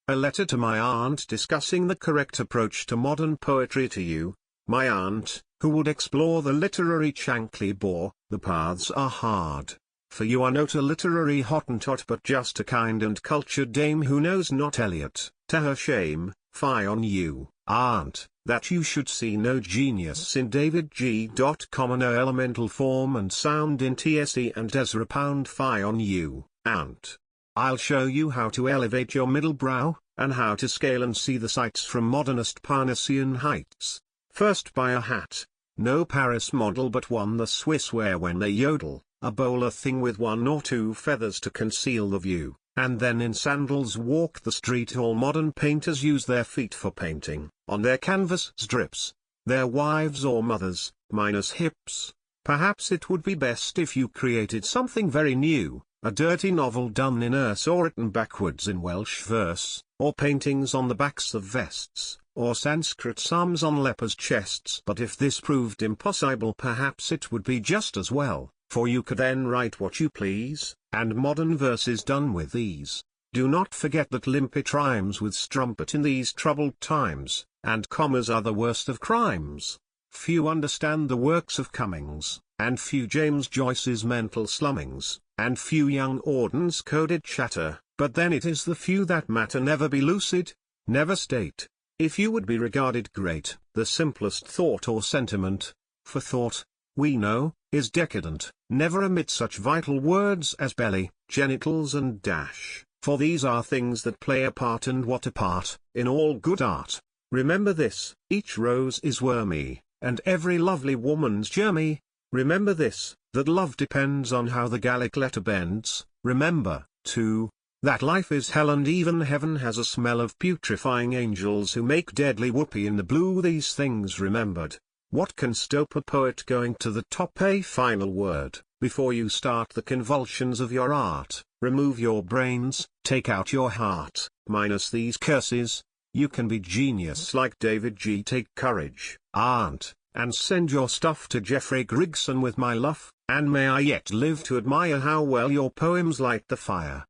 A letter to my aunt discussing the correct approach to modern poetry to you, my aunt, who would explore the literary Chankly bore. The paths are hard. For you are not a literary Hottentot but just a kind and cultured dame who knows not Eliot. To her shame, fie on you, aunt, that you should see no genius in David G. Comma no elemental form and sound in TSE and Ezra Pound. Fie on you, aunt. I'll show you how to elevate your middle brow, and how to scale and see the sights from modernist Parnassian heights. First buy a hat, no Paris model but one the Swiss wear when they yodel, a bowler thing with 1 or 2 feathers to conceal the view, and then in sandals walk the street. All modern painters use their feet for painting, on their canvas strips, their wives or mothers, minus hips. Perhaps it would be best if you created something very new, a dirty novel done in Erse or written backwards in Welsh verse, or paintings on the backs of vests, or Sanskrit psalms on lepers' chests. But if this proved impossible, perhaps it would be just as well, for you could then write what you please, and modern verse is done with ease. Do not forget that limpet rhymes with strumpet in these troubled times, and commas are the worst of crimes. Few understand the works of Cummings, and few James Joyce's mental slummings, and few young Auden's coded chatter, but then it is the few that matter. Never be lucid, never state. If you would be regarded great, the simplest thought or sentiment, for thought, we know, is decadent. Never omit such vital words as belly, genitals and dash, for these are things that play a part, and what a part, in all good art. Remember this, each rose is wormy, and every lovely woman's germy. Remember this, that love depends on how the Gallic letter bends. Remember, too, that life is hell and even heaven has a smell of putrefying angels who make deadly whoopee in the blue. These things remembered, what can stop a poet going to the top? A final word, before you start the convulsions of your art. Remove your brains, take out your heart, minus these curses. You can be genius like David G. Take courage, aunt, and send your stuff to Geoffrey Grigson with my love, and may I yet live to admire how well your poems light the fire.